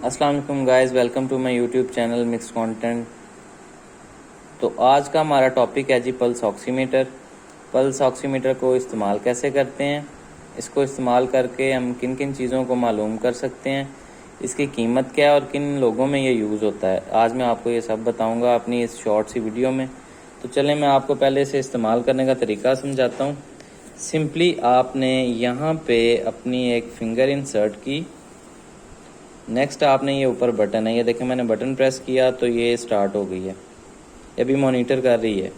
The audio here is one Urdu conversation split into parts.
السلام علیکم guys, welcome to my YouTube channel mix content. تو آج کا ہمارا ٹاپک ہے جی pulse oximeter. Pulse oximeter کو استعمال کیسے کرتے ہیں، اس کو استعمال کر کے ہم کن کن چیزوں کو معلوم کر سکتے ہیں، اس کی قیمت کیا ہے اور کن لوگوں میں یہ یوز ہوتا ہے، آج میں آپ کو یہ سب بتاؤں گا اپنی اس شارٹ سی ویڈیو میں۔ تو چلیں میں آپ کو پہلے سے استعمال کرنے کا طریقہ سمجھاتا ہوں۔ سمپلی آپ نے یہاں پہ اپنی ایک فنگر انسرٹ کی، نیکسٹ آپ نے یہ اوپر بٹن ہے، یہ دیکھیں میں نے بٹن پریس کیا تو یہ سٹارٹ ہو گئی ہے، یہ بھی مانیٹر کر رہی ہے۔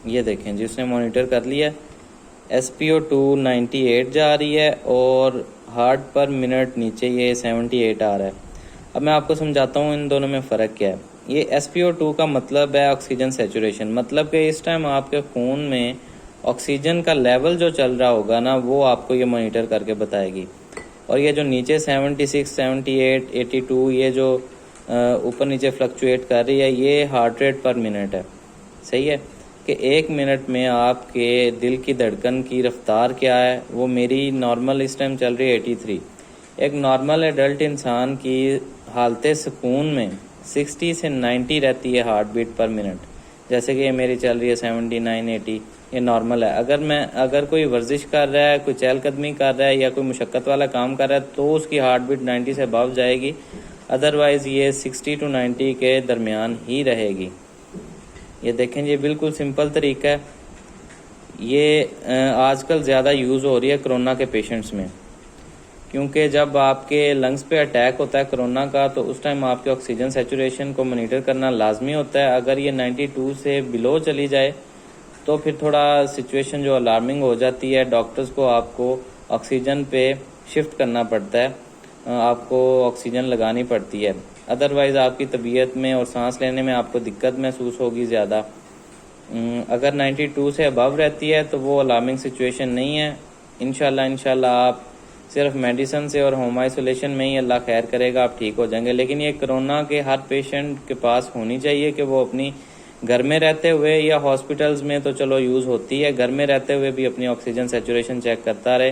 یہ دیکھیں جی اس نے مانیٹر کر لیا، SpO2 98 جا رہی ہے اور ہارٹ پر منٹ نیچے یہ 78 آ رہا ہے۔ اب میں آپ کو سمجھاتا ہوں ان دونوں میں فرق کیا ہے۔ یہ SpO2 کا مطلب ہے آکسیجن سیچوریشن، مطلب کہ اس ٹائم آپ کے خون میں آکسیجن کا لیول جو چل رہا ہوگا نا وہ آپ کو یہ مانیٹر کر کے بتائے گی۔ اور یہ جو نیچے 76 78 82 یہ جو اوپر نیچے فلکچویٹ کر رہی ہے، یہ ہارٹ ریٹ پر منٹ ہے۔ صحیح ہے کہ ایک منٹ میں آپ کے دل کی دھڑکن کی رفتار کیا ہے، وہ میری نارمل اس ٹائم چل رہی ہے 83۔ ایک نارمل ایڈلٹ انسان کی حالت سکون میں 60 سے 90 رہتی ہے ہارٹ بیٹ پر منٹ، جیسے کہ یہ میری چل رہی ہے 79 80، یہ نارمل ہے۔ اگر کوئی ورزش کر رہا ہے، کوئی چہل قدمی کر رہا ہے یا کوئی مشقت والا کام کر رہا ہے تو اس کی ہارٹ بیٹ 90 سے ابو جائے گی، ادروائز یہ 60 to 90 کے درمیان ہی رہے گی۔ یہ دیکھیں یہ بالکل سمپل طریقہ ہے، یہ آج کل زیادہ یوز ہو رہی ہے کرونا کے پیشنٹس میں، کیونکہ جب آپ کے لنگس پہ اٹیک ہوتا ہے کرونا کا تو اس ٹائم آپ کے آکسیجن سیچوریشن کو مانیٹر کرنا لازمی ہوتا ہے۔ اگر یہ 92 سے بلو چلی جائے تو پھر تھوڑا سچویشن جو الارمنگ ہو جاتی ہے، ڈاکٹرز کو آپ کو آکسیجن پہ شفٹ کرنا پڑتا ہے، آپ کو آکسیجن لگانی پڑتی ہے، ادروائز آپ کی طبیعت میں اور سانس لینے میں آپ کو دقت محسوس ہوگی زیادہ۔ اگر 92 سے ابو رہتی ہے تو وہ الارمنگ سچویشن نہیں ہے، انشاءاللہ آپ صرف میڈیسن سے اور ہوم آئسولیشن میں ہی اللہ خیر کرے گا، آپ ٹھیک ہو جائیں گے۔ لیکن یہ کرونا کے ہر پیشنٹ کے پاس ہونی چاہیے کہ وہ اپنی گھر میں رہتے ہوئے یا ہاسپٹلز میں تو چلو یوز ہوتی ہے، گھر میں رہتے ہوئے بھی اپنی آکسیجن سیچوریشن چیک کرتا رہے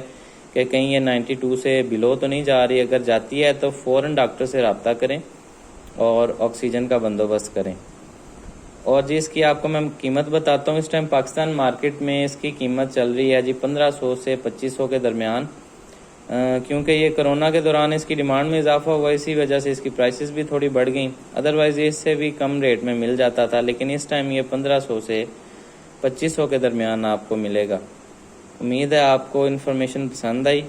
کہ کہیں یہ 92 سے بلو تو نہیں جا رہی۔ اگر جاتی ہے تو فوراً ڈاکٹر سے رابطہ کریں اور آکسیجن کا بندوبست کریں۔ اور جی اس کی آپ کو میں قیمت بتاتا ہوں، اس ٹائم پاکستان مارکیٹ میں اس کی قیمت چل رہی ہے جی 1500 سے 2500 کے درمیان، کیونکہ یہ کرونا کے دوران اس کی ڈیمانڈ میں اضافہ ہوا، اسی وجہ سے اس کی پرائسز بھی تھوڑی بڑھ گئیں، ادروائز اس سے بھی کم ریٹ میں مل جاتا تھا، لیکن اس ٹائم یہ 1500 سے 2500 کے درمیان آپ کو ملے گا۔ امید ہے آپ کو انفارمیشن پسند آئی۔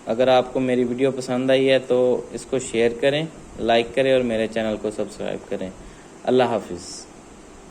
اگر آپ کو میری ویڈیو پسند آئی ہے تو اس کو شیئر کریں، لائک کریں اور میرے چینل کو سبسکرائب کریں۔ اللہ حافظ۔